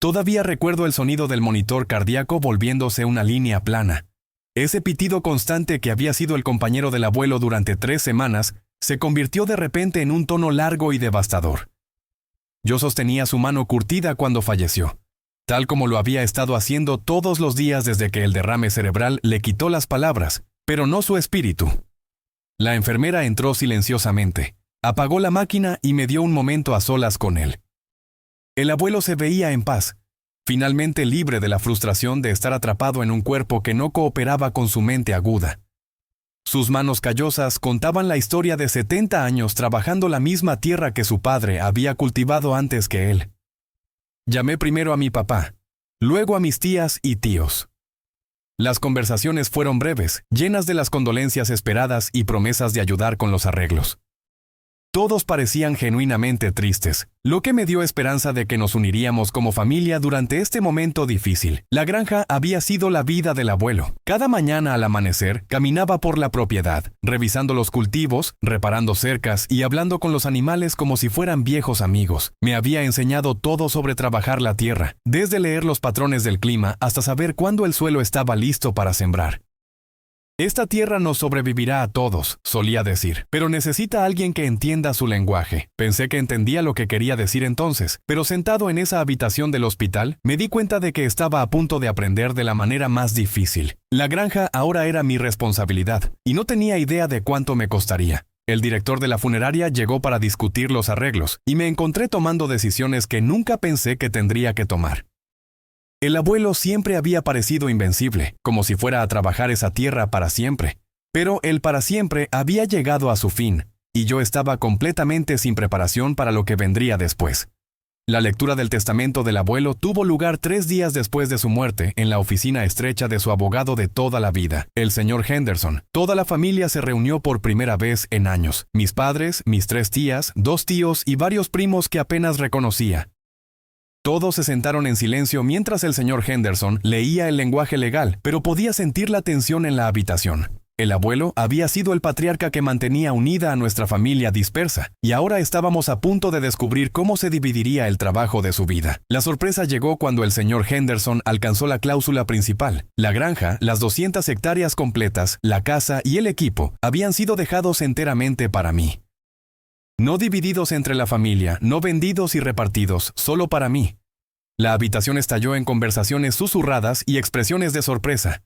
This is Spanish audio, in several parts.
Todavía recuerdo el sonido del monitor cardíaco volviéndose una línea plana. Ese pitido constante que había sido el compañero del abuelo durante 3 semanas se convirtió de repente en un tono largo y devastador. Yo sostenía su mano curtida cuando falleció, tal como lo había estado haciendo todos los días desde que el derrame cerebral le quitó las palabras, pero no su espíritu. La enfermera entró silenciosamente, apagó la máquina y me dio un momento a solas con él. El abuelo se veía en paz, finalmente libre de la frustración de estar atrapado en un cuerpo que no cooperaba con su mente aguda. Sus manos callosas contaban la historia de 70 años trabajando la misma tierra que su padre había cultivado antes que él. Llamé primero a mi papá, luego a mis tías y tíos. Las conversaciones fueron breves, llenas de las condolencias esperadas y promesas de ayudar con los arreglos. Todos parecían genuinamente tristes, lo que me dio esperanza de que nos uniríamos como familia durante este momento difícil. La granja había sido la vida del abuelo. Cada mañana al amanecer, caminaba por la propiedad, revisando los cultivos, reparando cercas y hablando con los animales como si fueran viejos amigos. Me había enseñado todo sobre trabajar la tierra, desde leer los patrones del clima hasta saber cuándo el suelo estaba listo para sembrar. Esta tierra nos sobrevivirá a todos, solía decir, pero necesita alguien que entienda su lenguaje. Pensé que entendía lo que quería decir entonces, pero sentado en esa habitación del hospital, me di cuenta de que estaba a punto de aprender de la manera más difícil. La granja ahora era mi responsabilidad, y no tenía idea de cuánto me costaría. El director de la funeraria llegó para discutir los arreglos, y me encontré tomando decisiones que nunca pensé que tendría que tomar. El abuelo siempre había parecido invencible, como si fuera a trabajar esa tierra para siempre. Pero el para siempre había llegado a su fin, y yo estaba completamente sin preparación para lo que vendría después. La lectura del testamento del abuelo tuvo lugar 3 días después de su muerte en la oficina estrecha de su abogado de toda la vida, el señor Henderson. Toda la familia se reunió por primera vez en años. Mis padres, mis 3 tías, 2 tíos y varios primos que apenas reconocía. Todos se sentaron en silencio mientras el señor Henderson leía el lenguaje legal, pero podía sentir la tensión en la habitación. El abuelo había sido el patriarca que mantenía unida a nuestra familia dispersa, y ahora estábamos a punto de descubrir cómo se dividiría el trabajo de su vida. La sorpresa llegó cuando el señor Henderson alcanzó la cláusula principal. La granja, las 200 hectáreas completas, la casa y el equipo habían sido dejados enteramente para mí. No divididos entre la familia, no vendidos y repartidos, solo para mí. La habitación estalló en conversaciones susurradas y expresiones de sorpresa.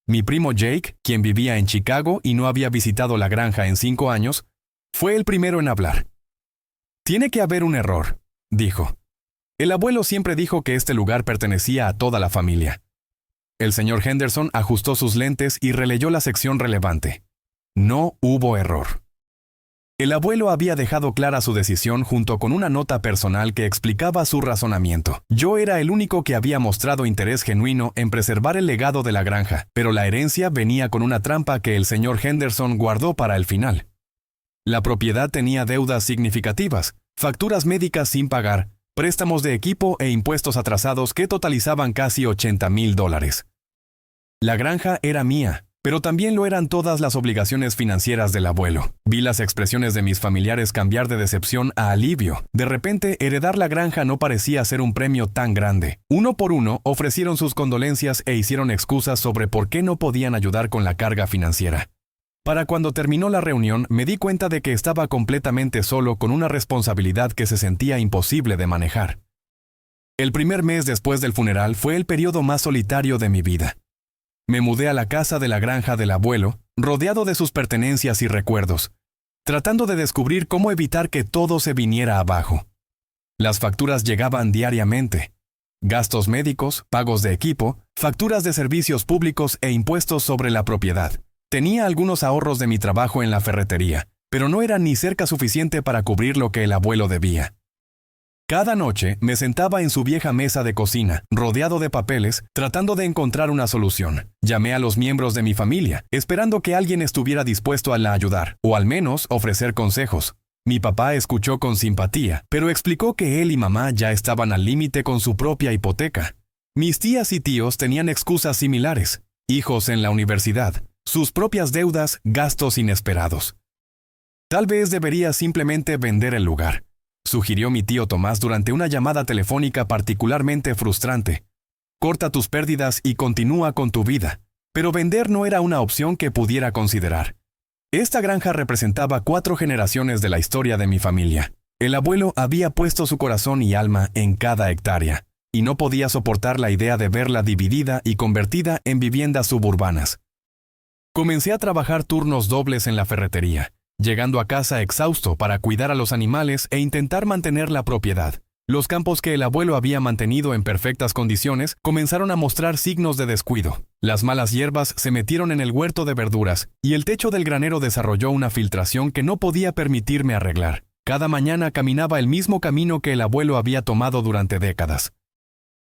Mi primo Jake, quien vivía en Chicago y no había visitado la granja en 5 años, fue el primero en hablar. «Tiene que haber un error», dijo. El abuelo siempre dijo que este lugar pertenecía a toda la familia. El señor Henderson ajustó sus lentes y releyó la sección relevante. No hubo error. El abuelo había dejado clara su decisión junto con una nota personal que explicaba su razonamiento. Yo era el único que había mostrado interés genuino en preservar el legado de la granja, pero la herencia venía con una trampa que el señor Henderson guardó para el final. La propiedad tenía deudas significativas, facturas médicas sin pagar, préstamos de equipo e impuestos atrasados que totalizaban casi $80,000. La granja era mía, pero también lo eran todas las obligaciones financieras del abuelo. Vi las expresiones de mis familiares cambiar de decepción a alivio. De repente, heredar la granja no parecía ser un premio tan grande. Uno por uno, ofrecieron sus condolencias e hicieron excusas sobre por qué no podían ayudar con la carga financiera. Para cuando terminó la reunión, me di cuenta de que estaba completamente solo con una responsabilidad que se sentía imposible de manejar. El primer mes después del funeral fue el periodo más solitario de mi vida. Me mudé a la casa de la granja del abuelo, rodeado de sus pertenencias y recuerdos, tratando de descubrir cómo evitar que todo se viniera abajo. Las facturas llegaban diariamente. Gastos médicos, pagos de equipo, facturas de servicios públicos e impuestos sobre la propiedad. Tenía algunos ahorros de mi trabajo en la ferretería, pero no era ni cerca suficiente para cubrir lo que el abuelo debía. Cada noche me sentaba en su vieja mesa de cocina, rodeado de papeles, tratando de encontrar una solución. Llamé a los miembros de mi familia, esperando que alguien estuviera dispuesto a ayudar, o al menos ofrecer consejos. Mi papá escuchó con simpatía, pero explicó que él y mamá ya estaban al límite con su propia hipoteca. Mis tías y tíos tenían excusas similares: hijos en la universidad, sus propias deudas, gastos inesperados. Tal vez debería simplemente vender el lugar. sugirió mi tío Tomás durante una llamada telefónica particularmente frustrante. Corta tus pérdidas y continúa con tu vida. Pero vender no era una opción que pudiera considerar. Esta granja representaba 4 generaciones de la historia de mi familia. El abuelo había puesto su corazón y alma en cada hectárea, y no podía soportar la idea de verla dividida y convertida en viviendas suburbanas. Comencé a trabajar turnos dobles en la ferretería, llegando a casa exhausto para cuidar a los animales e intentar mantener la propiedad. Los campos que el abuelo había mantenido en perfectas condiciones comenzaron a mostrar signos de descuido. Las malas hierbas se metieron en el huerto de verduras y el techo del granero desarrolló una filtración que no podía permitirme arreglar. Cada mañana caminaba el mismo camino que el abuelo había tomado durante décadas.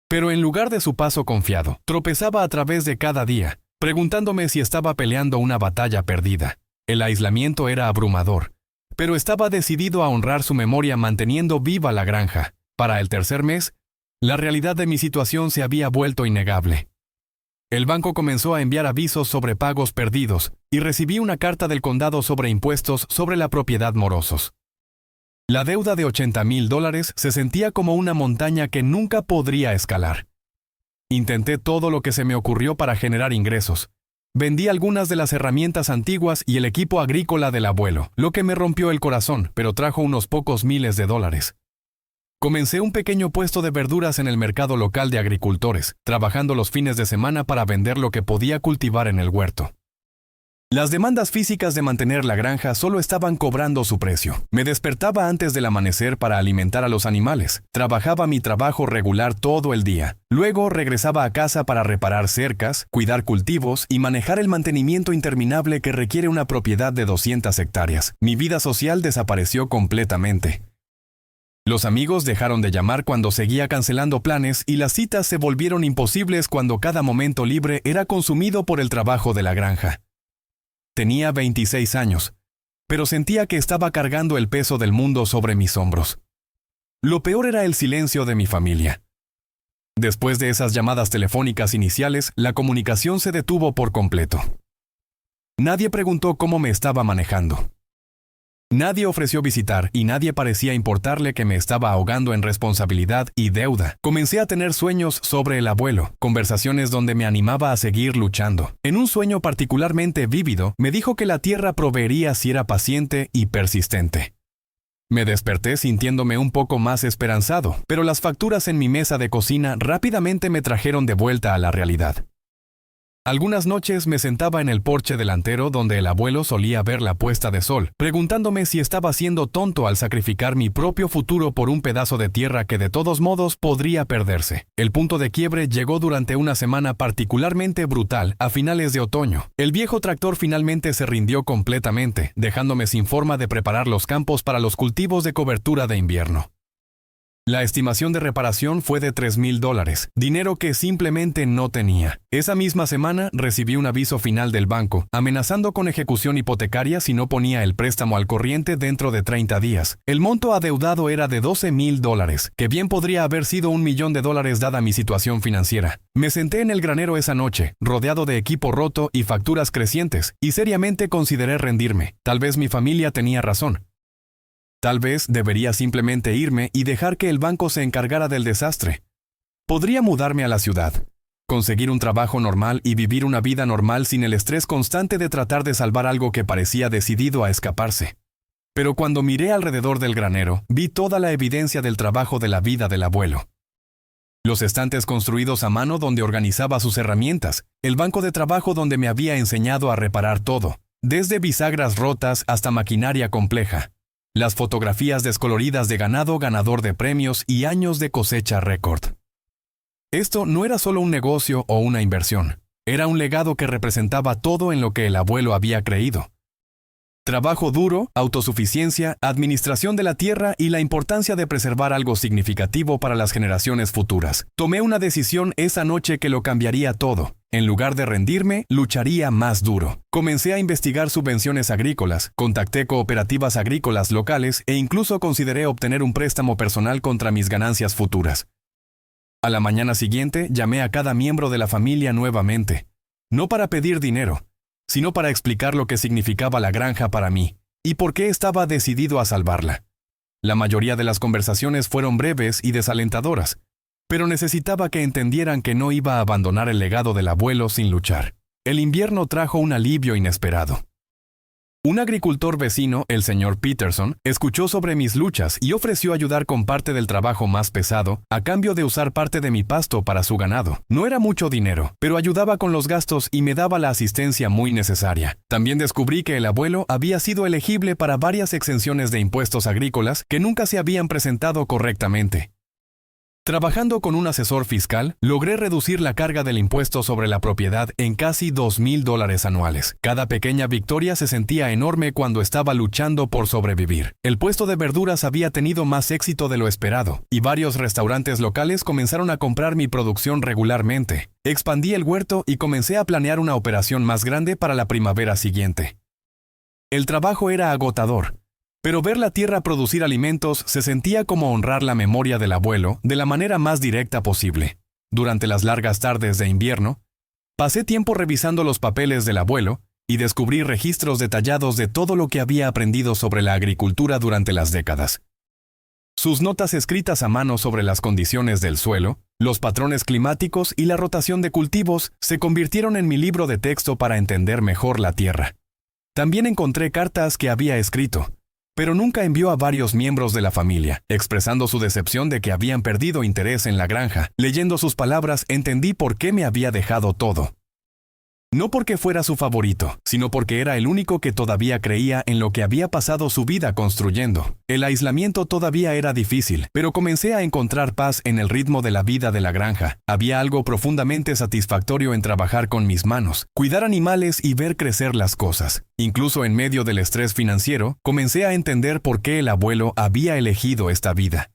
Pero en lugar de su paso confiado, tropezaba a través de cada día, preguntándome si estaba peleando una batalla perdida. El aislamiento era abrumador, pero estaba decidido a honrar su memoria manteniendo viva la granja. Para el tercer mes, la realidad de mi situación se había vuelto innegable. El banco comenzó a enviar avisos sobre pagos perdidos y recibí una carta del condado sobre impuestos sobre la propiedad morosos. La deuda de $80,000 se sentía como una montaña que nunca podría escalar. Intenté todo lo que se me ocurrió para generar ingresos. Vendí algunas de las herramientas antiguas y el equipo agrícola del abuelo, lo que me rompió el corazón, pero trajo unos pocos miles de dólares. Comencé un pequeño puesto de verduras en el mercado local de agricultores, trabajando los fines de semana para vender lo que podía cultivar en el huerto. Las demandas físicas de mantener la granja solo estaban cobrando su precio. Me despertaba antes del amanecer para alimentar a los animales. Trabajaba mi trabajo regular todo el día. Luego regresaba a casa para reparar cercas, cuidar cultivos y manejar el mantenimiento interminable que requiere una propiedad de 200 hectáreas. Mi vida social desapareció completamente. Los amigos dejaron de llamar cuando seguía cancelando planes y las citas se volvieron imposibles cuando cada momento libre era consumido por el trabajo de la granja. Tenía 26 años, pero sentía que estaba cargando el peso del mundo sobre mis hombros. Lo peor era el silencio de mi familia. Después de esas llamadas telefónicas iniciales, la comunicación se detuvo por completo. Nadie preguntó cómo me estaba manejando. Nadie ofreció visitar y nadie parecía importarle que me estaba ahogando en responsabilidad y deuda. Comencé a tener sueños sobre el abuelo, conversaciones donde me animaba a seguir luchando. En un sueño particularmente vívido, me dijo que la tierra proveería si era paciente y persistente. Me desperté sintiéndome un poco más esperanzado, pero las facturas en mi mesa de cocina rápidamente me trajeron de vuelta a la realidad. Algunas noches me sentaba en el porche delantero donde el abuelo solía ver la puesta de sol, preguntándome si estaba siendo tonto al sacrificar mi propio futuro por un pedazo de tierra que de todos modos podría perderse. El punto de quiebre llegó durante una semana particularmente brutal a finales de otoño. El viejo tractor finalmente se rindió completamente, dejándome sin forma de preparar los campos para los cultivos de cobertura de invierno. La estimación de reparación fue de $3,000, dinero que simplemente no tenía. Esa misma semana recibí un aviso final del banco, amenazando con ejecución hipotecaria si no ponía el préstamo al corriente dentro de 30 días. El monto adeudado era de $12,000, que bien podría haber sido $1 millón dada mi situación financiera. Me senté en el granero esa noche, rodeado de equipo roto y facturas crecientes, y seriamente consideré rendirme. Tal vez mi familia tenía razón. Tal vez debería simplemente irme y dejar que el banco se encargara del desastre. Podría mudarme a la ciudad, conseguir un trabajo normal y vivir una vida normal sin el estrés constante de tratar de salvar algo que parecía decidido a escaparse. Pero cuando miré alrededor del granero, vi toda la evidencia del trabajo de la vida del abuelo. Los estantes construidos a mano donde organizaba sus herramientas, el banco de trabajo donde me había enseñado a reparar todo, desde bisagras rotas hasta maquinaria compleja. Las fotografías descoloridas de ganado ganador de premios y años de cosecha récord. Esto no era solo un negocio o una inversión, era un legado que representaba todo en lo que el abuelo había creído. Trabajo duro, autosuficiencia, administración de la tierra y la importancia de preservar algo significativo para las generaciones futuras. Tomé una decisión esa noche que lo cambiaría todo. En lugar de rendirme, lucharía más duro. Comencé a investigar subvenciones agrícolas, contacté cooperativas agrícolas locales e incluso consideré obtener un préstamo personal contra mis ganancias futuras. A la mañana siguiente, llamé a cada miembro de la familia nuevamente, no para pedir dinero, sino para explicar lo que significaba la granja para mí y por qué estaba decidido a salvarla. La mayoría de las conversaciones fueron breves y desalentadoras, pero necesitaba que entendieran que no iba a abandonar el legado del abuelo sin luchar. El invierno trajo un alivio inesperado. Un agricultor vecino, el señor Peterson, escuchó sobre mis luchas y ofreció ayudar con parte del trabajo más pesado, a cambio de usar parte de mi pasto para su ganado. No era mucho dinero, pero ayudaba con los gastos y me daba la asistencia muy necesaria. También descubrí que el abuelo había sido elegible para varias exenciones de impuestos agrícolas que nunca se habían presentado correctamente. Trabajando con un asesor fiscal, logré reducir la carga del impuesto sobre la propiedad en casi $2,000 anuales. Cada pequeña victoria se sentía enorme cuando estaba luchando por sobrevivir. El puesto de verduras había tenido más éxito de lo esperado, y varios restaurantes locales comenzaron a comprar mi producción regularmente. Expandí el huerto y comencé a planear una operación más grande para la primavera siguiente. El trabajo era agotador, pero ver la tierra producir alimentos se sentía como honrar la memoria del abuelo de la manera más directa posible. Durante las largas tardes de invierno, pasé tiempo revisando los papeles del abuelo y descubrí registros detallados de todo lo que había aprendido sobre la agricultura durante las décadas. Sus notas escritas a mano sobre las condiciones del suelo, los patrones climáticos y la rotación de cultivos se convirtieron en mi libro de texto para entender mejor la tierra. También encontré cartas que había escrito, pero nunca envió a varios miembros de la familia, expresando su decepción de que habían perdido interés en la granja. Leyendo sus palabras, entendí por qué me había dejado todo. No porque fuera su favorito, sino porque era el único que todavía creía en lo que había pasado su vida construyendo. El aislamiento todavía era difícil, pero comencé a encontrar paz en el ritmo de la vida de la granja. Había algo profundamente satisfactorio en trabajar con mis manos, cuidar animales y ver crecer las cosas. Incluso en medio del estrés financiero, comencé a entender por qué el abuelo había elegido esta vida.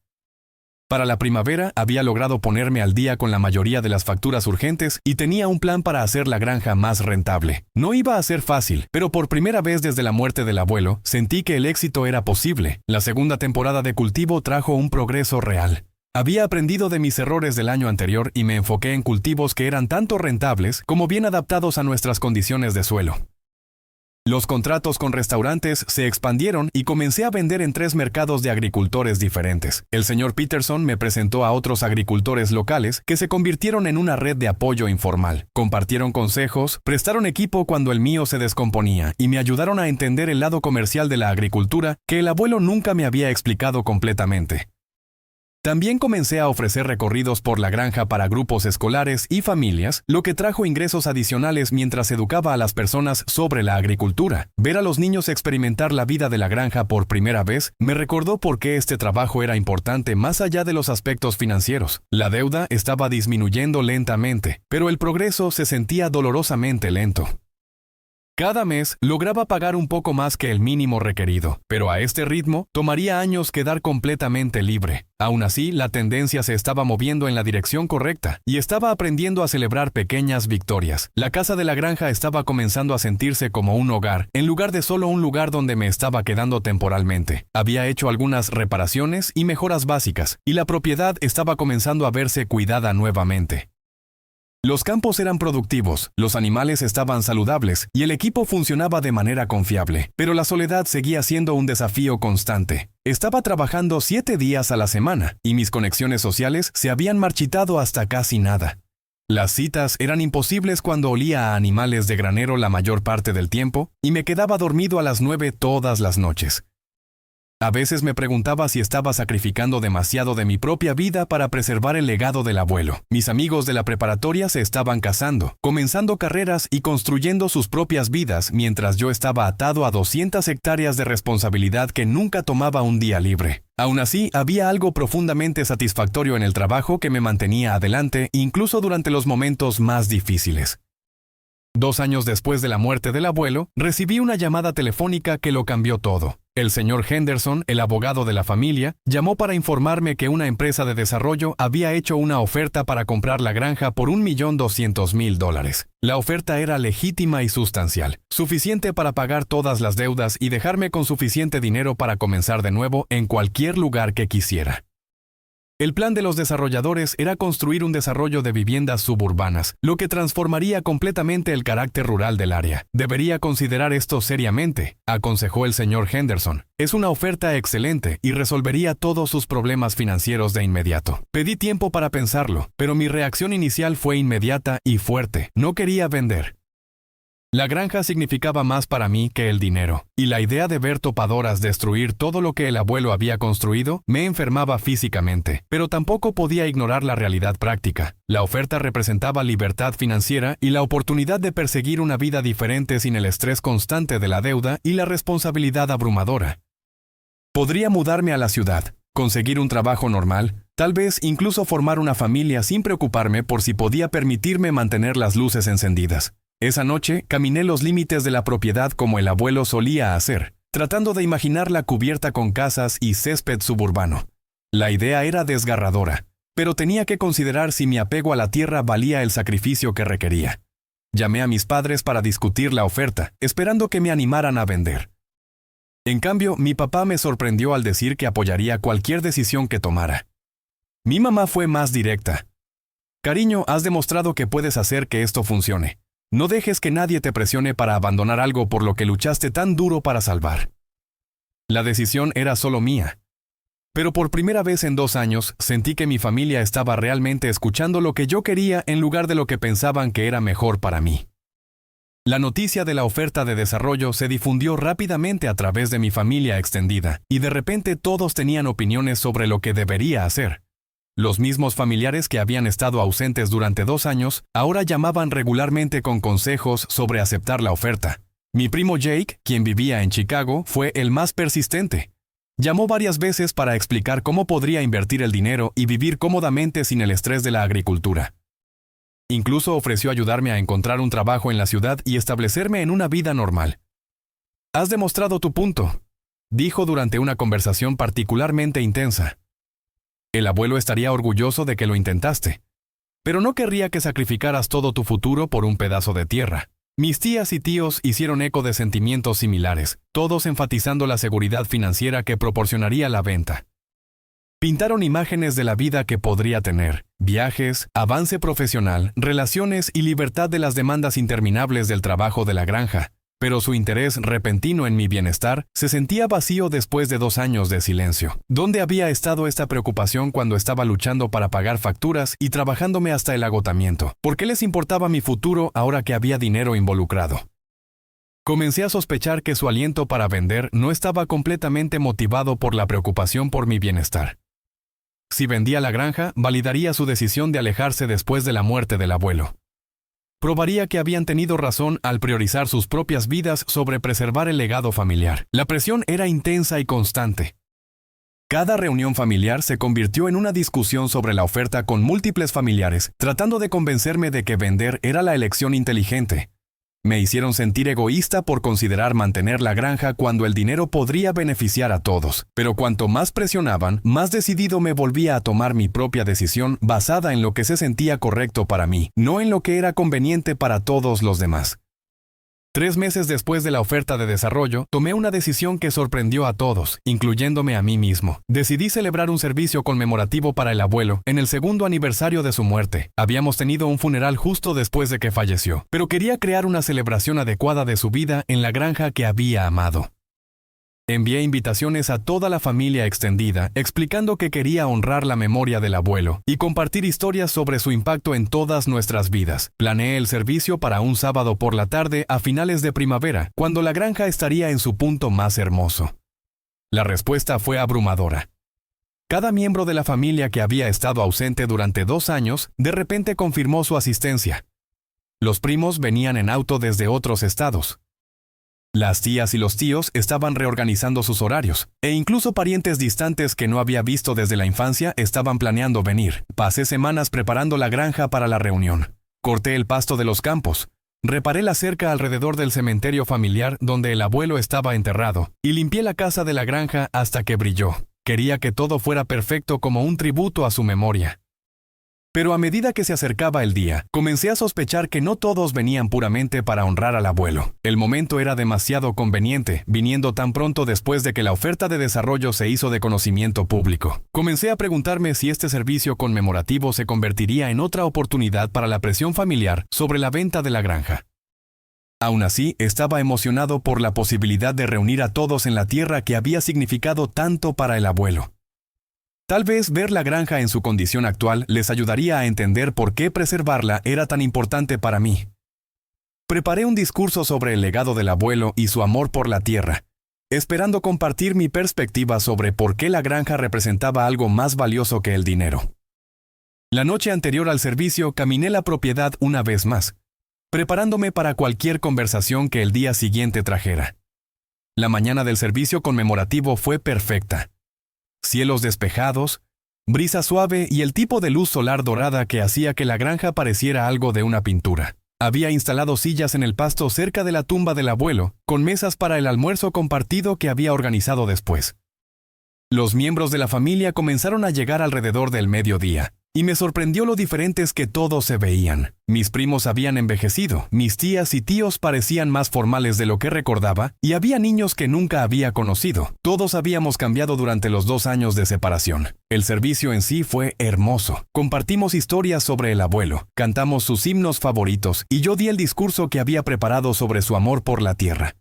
Para la primavera había logrado ponerme al día con la mayoría de las facturas urgentes y tenía un plan para hacer la granja más rentable. No iba a ser fácil, pero por primera vez desde la muerte del abuelo, sentí que el éxito era posible. La segunda temporada de cultivo trajo un progreso real. Había aprendido de mis errores del año anterior y me enfoqué en cultivos que eran tanto rentables como bien adaptados a nuestras condiciones de suelo. Los contratos con restaurantes se expandieron y comencé a vender en 3 mercados de agricultores diferentes. El señor Peterson me presentó a otros agricultores locales que se convirtieron en una red de apoyo informal. Compartieron consejos, prestaron equipo cuando el mío se descomponía y me ayudaron a entender el lado comercial de la agricultura que el abuelo nunca me había explicado completamente. También comencé a ofrecer recorridos por la granja para grupos escolares y familias, lo que trajo ingresos adicionales mientras educaba a las personas sobre la agricultura. Ver a los niños experimentar la vida de la granja por primera vez me recordó por qué este trabajo era importante más allá de los aspectos financieros. La deuda estaba disminuyendo lentamente, pero el progreso se sentía dolorosamente lento. Cada mes lograba pagar un poco más que el mínimo requerido, pero a este ritmo tomaría años quedar completamente libre. Aún así, la tendencia se estaba moviendo en la dirección correcta y estaba aprendiendo a celebrar pequeñas victorias. La casa de la granja estaba comenzando a sentirse como un hogar, en lugar de solo un lugar donde me estaba quedando temporalmente. Había hecho algunas reparaciones y mejoras básicas, y la propiedad estaba comenzando a verse cuidada nuevamente. Los campos eran productivos, los animales estaban saludables y el equipo funcionaba de manera confiable, pero la soledad seguía siendo un desafío constante. Estaba trabajando 7 días a la semana y mis conexiones sociales se habían marchitado hasta casi nada. Las citas eran imposibles cuando olía a animales de granero la mayor parte del tiempo y me quedaba dormido a las 9 todas las noches. A veces me preguntaba si estaba sacrificando demasiado de mi propia vida para preservar el legado del abuelo. Mis amigos de la preparatoria se estaban casando, comenzando carreras y construyendo sus propias vidas mientras yo estaba atado a 200 hectáreas de responsabilidad que nunca tomaba un día libre. Aún así, había algo profundamente satisfactorio en el trabajo que me mantenía adelante incluso durante los momentos más difíciles. 2 años después de la muerte del abuelo, recibí una llamada telefónica que lo cambió todo. El señor Henderson, el abogado de la familia, llamó para informarme que una empresa de desarrollo había hecho una oferta para comprar la granja por $1,200,000. La oferta era legítima y sustancial, suficiente para pagar todas las deudas y dejarme con suficiente dinero para comenzar de nuevo en cualquier lugar que quisiera. El plan de los desarrolladores era construir un desarrollo de viviendas suburbanas, lo que transformaría completamente el carácter rural del área. Debería considerar esto seriamente, aconsejó el señor Henderson. Es una oferta excelente y resolvería todos sus problemas financieros de inmediato. Pedí tiempo para pensarlo, pero mi reacción inicial fue inmediata y fuerte. No quería vender. La granja significaba más para mí que el dinero, y la idea de ver topadoras destruir todo lo que el abuelo había construido me enfermaba físicamente, pero tampoco podía ignorar la realidad práctica. La oferta representaba libertad financiera y la oportunidad de perseguir una vida diferente sin el estrés constante de la deuda y la responsabilidad abrumadora. Podría mudarme a la ciudad, conseguir un trabajo normal, tal vez incluso formar una familia sin preocuparme por si podía permitirme mantener las luces encendidas. Esa noche caminé los límites de la propiedad como el abuelo solía hacer, tratando de imaginarla cubierta con casas y césped suburbano. La idea era desgarradora, pero tenía que considerar si mi apego a la tierra valía el sacrificio que requería. Llamé a mis padres para discutir la oferta, esperando que me animaran a vender. En cambio, mi papá me sorprendió al decir que apoyaría cualquier decisión que tomara. Mi mamá fue más directa. Cariño, has demostrado que puedes hacer que esto funcione. No dejes que nadie te presione para abandonar algo por lo que luchaste tan duro para salvar. La decisión era solo mía. Pero por primera vez en 2 años, sentí que mi familia estaba realmente escuchando lo que yo quería en lugar de lo que pensaban que era mejor para mí. La noticia de la oferta de desarrollo se difundió rápidamente a través de mi familia extendida, y de repente todos tenían opiniones sobre lo que debería hacer. Los mismos familiares que habían estado ausentes durante 2 años, ahora llamaban regularmente con consejos sobre aceptar la oferta. Mi primo Jake, quien vivía en Chicago, fue el más persistente. Llamó varias veces para explicar cómo podría invertir el dinero y vivir cómodamente sin el estrés de la agricultura. Incluso ofreció ayudarme a encontrar un trabajo en la ciudad y establecerme en una vida normal. Has demostrado tu punto, dijo durante una conversación particularmente intensa. El abuelo estaría orgulloso de que lo intentaste, pero no querría que sacrificaras todo tu futuro por un pedazo de tierra. Mis tías y tíos hicieron eco de sentimientos similares, todos enfatizando la seguridad financiera que proporcionaría la venta. Pintaron imágenes de la vida que podría tener, viajes, avance profesional, relaciones y libertad de las demandas interminables del trabajo de la granja. Pero su interés repentino en mi bienestar se sentía vacío después de 2 años de silencio. ¿Dónde había estado esta preocupación cuando estaba luchando para pagar facturas y trabajándome hasta el agotamiento? ¿Por qué les importaba mi futuro ahora que había dinero involucrado? Comencé a sospechar que su aliento para vender no estaba completamente motivado por la preocupación por mi bienestar. Si vendía la granja, validaría su decisión de alejarse después de la muerte del abuelo. Probaría que habían tenido razón al priorizar sus propias vidas sobre preservar el legado familiar. La presión era intensa y constante. Cada reunión familiar se convirtió en una discusión sobre la oferta con múltiples familiares, tratando de convencerme de que vender era la elección inteligente. Me hicieron sentir egoísta por considerar mantener la granja cuando el dinero podría beneficiar a todos. Pero cuanto más presionaban, más decidido me volvía a tomar mi propia decisión basada en lo que se sentía correcto para mí, no en lo que era conveniente para todos los demás. 3 meses después de la oferta de desarrollo, tomé una decisión que sorprendió a todos, incluyéndome a mí mismo. Decidí celebrar un servicio conmemorativo para el abuelo en el 2º aniversario de su muerte. Habíamos tenido un funeral justo después de que falleció, pero quería crear una celebración adecuada de su vida en la granja que había amado. Envié invitaciones a toda la familia extendida, explicando que quería honrar la memoria del abuelo y compartir historias sobre su impacto en todas nuestras vidas. Planeé el servicio para un sábado por la tarde a finales de primavera, cuando la granja estaría en su punto más hermoso. La respuesta fue abrumadora. Cada miembro de la familia que había estado ausente durante 2 años, de repente confirmó su asistencia. Los primos venían en auto desde otros estados. Las tías y los tíos estaban reorganizando sus horarios, e incluso parientes distantes que no había visto desde la infancia estaban planeando venir. Pasé semanas preparando la granja para la reunión. Corté el pasto de los campos, reparé la cerca alrededor del cementerio familiar donde el abuelo estaba enterrado, y limpié la casa de la granja hasta que brilló. Quería que todo fuera perfecto como un tributo a su memoria. Pero a medida que se acercaba el día, comencé a sospechar que no todos venían puramente para honrar al abuelo. El momento era demasiado conveniente, viniendo tan pronto después de que la oferta de desarrollo se hizo de conocimiento público. Comencé a preguntarme si este servicio conmemorativo se convertiría en otra oportunidad para la presión familiar sobre la venta de la granja. Aún así, estaba emocionado por la posibilidad de reunir a todos en la tierra que había significado tanto para el abuelo. Tal vez ver la granja en su condición actual les ayudaría a entender por qué preservarla era tan importante para mí. Preparé un discurso sobre el legado del abuelo y su amor por la tierra, esperando compartir mi perspectiva sobre por qué la granja representaba algo más valioso que el dinero. La noche anterior al servicio caminé la propiedad una vez más, preparándome para cualquier conversación que el día siguiente trajera. La mañana del servicio conmemorativo fue perfecta. Cielos despejados, brisa suave y el tipo de luz solar dorada que hacía que la granja pareciera algo de una pintura. Había instalado sillas en el pasto cerca de la tumba del abuelo, con mesas para el almuerzo compartido que había organizado después. Los miembros de la familia comenzaron a llegar alrededor del mediodía, y me sorprendió lo diferentes que todos se veían. Mis primos habían envejecido, mis tías y tíos parecían más formales de lo que recordaba, y había niños que nunca había conocido. Todos habíamos cambiado durante los 2 años de separación. El servicio en sí fue hermoso. Compartimos historias sobre el abuelo, cantamos sus himnos favoritos, y yo di el discurso que había preparado sobre su amor por la tierra.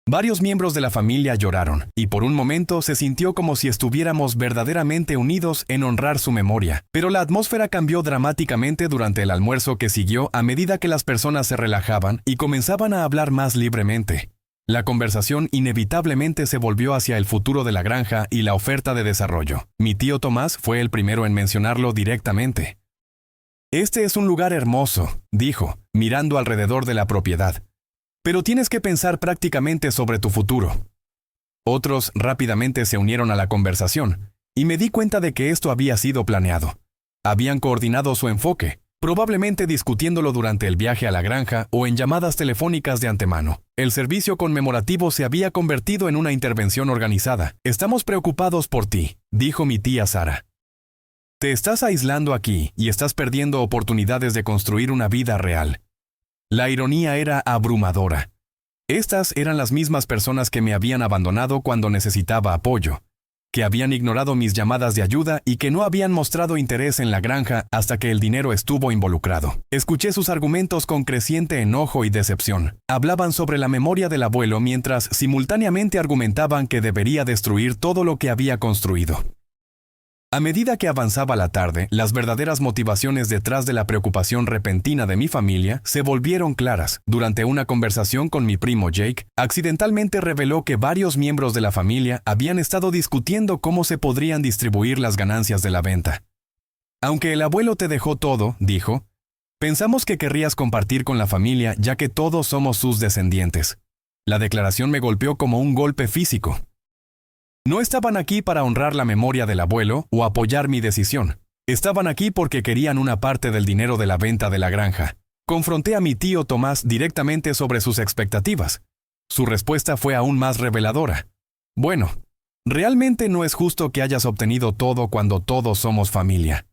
Varios miembros de la familia lloraron, y por un momento se sintió como si estuviéramos verdaderamente unidos en honrar su memoria. Pero la atmósfera cambió dramáticamente durante el almuerzo que siguió a medida que las personas se relajaban y comenzaban a hablar más libremente. La conversación inevitablemente se volvió hacia el futuro de la granja y la oferta de desarrollo. Mi tío Tomás fue el primero en mencionarlo directamente. «Este es un lugar hermoso», dijo, mirando alrededor de la propiedad. «Pero tienes que pensar prácticamente sobre tu futuro». Otros rápidamente se unieron a la conversación, y me di cuenta de que esto había sido planeado. Habían coordinado su enfoque, probablemente discutiéndolo durante el viaje a la granja o en llamadas telefónicas de antemano. El servicio conmemorativo se había convertido en una intervención organizada. «Estamos preocupados por ti», dijo mi tía Sara. «Te estás aislando aquí y estás perdiendo oportunidades de construir una vida real». La ironía era abrumadora. Estas eran las mismas personas que me habían abandonado cuando necesitaba apoyo, que habían ignorado mis llamadas de ayuda y que no habían mostrado interés en la granja hasta que el dinero estuvo involucrado. Escuché sus argumentos con creciente enojo y decepción. Hablaban sobre la memoria del abuelo mientras simultáneamente argumentaban que debería destruir todo lo que había construido. A medida que avanzaba la tarde, las verdaderas motivaciones detrás de la preocupación repentina de mi familia se volvieron claras. Durante una conversación con mi primo Jake, accidentalmente reveló que varios miembros de la familia habían estado discutiendo cómo se podrían distribuir las ganancias de la venta. «Aunque el abuelo te dejó todo», dijo, «pensamos que querrías compartir con la familia ya que todos somos sus descendientes». La declaración me golpeó como un golpe físico. No estaban aquí para honrar la memoria del abuelo o apoyar mi decisión. Estaban aquí porque querían una parte del dinero de la venta de la granja. Confronté a mi tío Tomás directamente sobre sus expectativas. Su respuesta fue aún más reveladora. «Bueno, realmente no es justo que hayas obtenido todo cuando todos somos familia».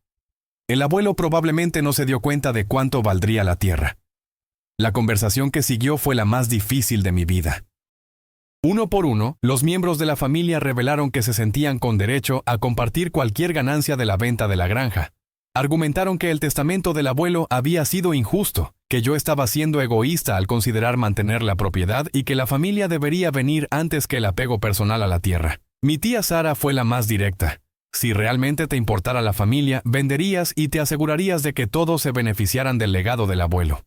El abuelo probablemente no se dio cuenta de cuánto valdría la tierra. La conversación que siguió fue la más difícil de mi vida. Uno por uno, los miembros de la familia revelaron que se sentían con derecho a compartir cualquier ganancia de la venta de la granja. Argumentaron que el testamento del abuelo había sido injusto, que yo estaba siendo egoísta al considerar mantener la propiedad y que la familia debería venir antes que el apego personal a la tierra. Mi tía Sara fue la más directa. Si realmente te importara la familia, venderías y te asegurarías de que todos se beneficiaran del legado del abuelo.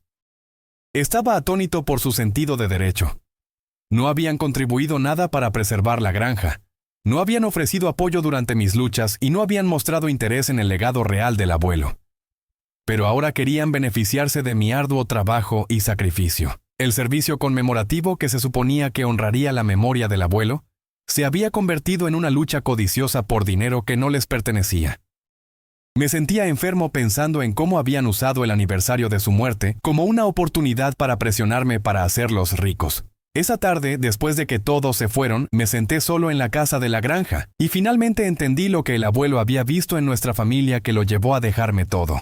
Estaba atónito por su sentido de derecho. No habían contribuido nada para preservar la granja. No habían ofrecido apoyo durante mis luchas y no habían mostrado interés en el legado real del abuelo. Pero ahora querían beneficiarse de mi arduo trabajo y sacrificio. El servicio conmemorativo que se suponía que honraría la memoria del abuelo, se había convertido en una lucha codiciosa por dinero que no les pertenecía. Me sentía enfermo pensando en cómo habían usado el aniversario de su muerte como una oportunidad para presionarme para hacerlos ricos. Esa tarde, después de que todos se fueron, me senté solo en la casa de la granja, y finalmente entendí lo que el abuelo había visto en nuestra familia que lo llevó a dejarme todo.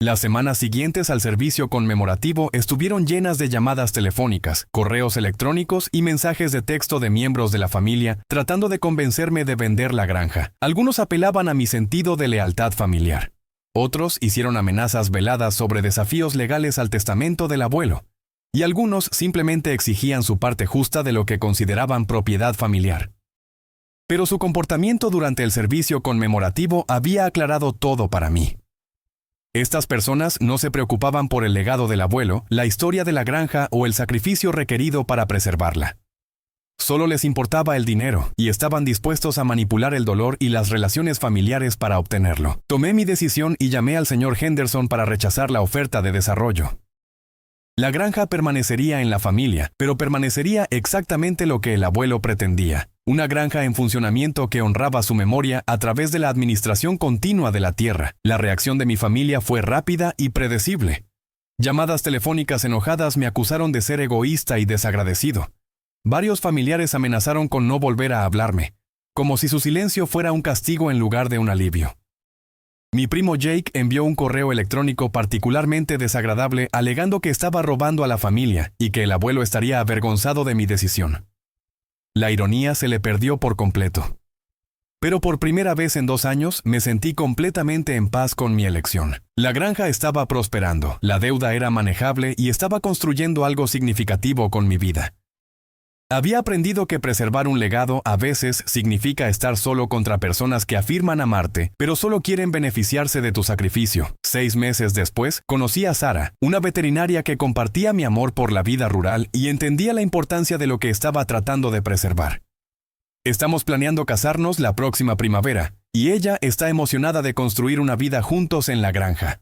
Las semanas siguientes al servicio conmemorativo estuvieron llenas de llamadas telefónicas, correos electrónicos y mensajes de texto de miembros de la familia tratando de convencerme de vender la granja. Algunos apelaban a mi sentido de lealtad familiar. Otros hicieron amenazas veladas sobre desafíos legales al testamento del abuelo. Y algunos simplemente exigían su parte justa de lo que consideraban propiedad familiar. Pero su comportamiento durante el servicio conmemorativo había aclarado todo para mí. Estas personas no se preocupaban por el legado del abuelo, la historia de la granja o el sacrificio requerido para preservarla. Solo les importaba el dinero y estaban dispuestos a manipular el dolor y las relaciones familiares para obtenerlo. Tomé mi decisión y llamé al señor Henderson para rechazar la oferta de desarrollo. La granja permanecería en la familia, pero permanecería exactamente lo que el abuelo pretendía. Una granja en funcionamiento que honraba su memoria a través de la administración continua de la tierra. La reacción de mi familia fue rápida y predecible. Llamadas telefónicas enojadas me acusaron de ser egoísta y desagradecido. Varios familiares amenazaron con no volver a hablarme, como si su silencio fuera un castigo en lugar de un alivio. Mi primo Jake envió un correo electrónico particularmente desagradable alegando que estaba robando a la familia y que el abuelo estaría avergonzado de mi decisión. La ironía se le perdió por completo. Pero por primera vez en 2 años me sentí completamente en paz con mi elección. La granja estaba prosperando, la deuda era manejable y estaba construyendo algo significativo con mi vida. Había aprendido que preservar un legado a veces significa estar solo contra personas que afirman amarte, pero solo quieren beneficiarse de tu sacrificio. 6 meses después, conocí a Sara, una veterinaria que compartía mi amor por la vida rural y entendía la importancia de lo que estaba tratando de preservar. Estamos planeando casarnos la próxima primavera, y ella está emocionada de construir una vida juntos en la granja.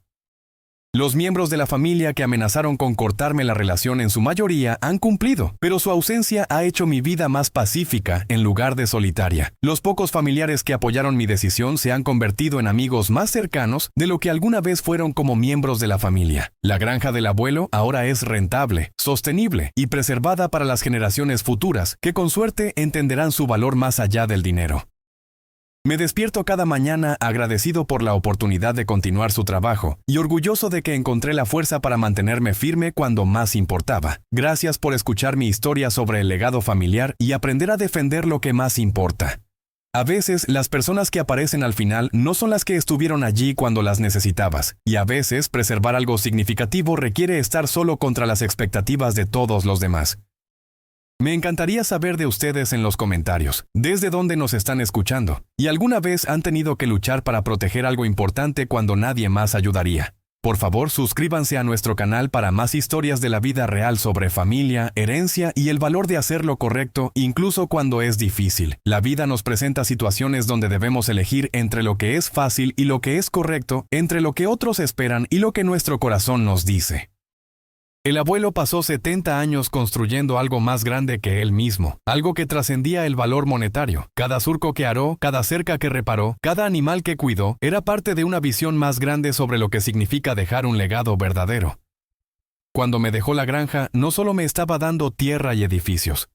Los miembros de la familia que amenazaron con cortarme la relación en su mayoría han cumplido, pero su ausencia ha hecho mi vida más pacífica en lugar de solitaria. Los pocos familiares que apoyaron mi decisión se han convertido en amigos más cercanos de lo que alguna vez fueron como miembros de la familia. La granja del abuelo ahora es rentable, sostenible y preservada para las generaciones futuras, que con suerte entenderán su valor más allá del dinero. Me despierto cada mañana agradecido por la oportunidad de continuar su trabajo y orgulloso de que encontré la fuerza para mantenerme firme cuando más importaba. Gracias por escuchar mi historia sobre el legado familiar y aprender a defender lo que más importa. A veces, las personas que aparecen al final no son las que estuvieron allí cuando las necesitabas, y a veces preservar algo significativo requiere estar solo contra las expectativas de todos los demás. Me encantaría saber de ustedes en los comentarios, desde dónde nos están escuchando, y alguna vez han tenido que luchar para proteger algo importante cuando nadie más ayudaría. Por favor, suscríbanse a nuestro canal para más historias de la vida real sobre familia, herencia y el valor de hacer lo correcto incluso cuando es difícil. La vida nos presenta situaciones donde debemos elegir entre lo que es fácil y lo que es correcto, entre lo que otros esperan y lo que nuestro corazón nos dice. El abuelo pasó 70 años construyendo algo más grande que él mismo, algo que trascendía el valor monetario. Cada surco que aró, cada cerca que reparó, cada animal que cuidó, era parte de una visión más grande sobre lo que significa dejar un legado verdadero. Cuando me dejó la granja, no solo me estaba dando tierra y edificios.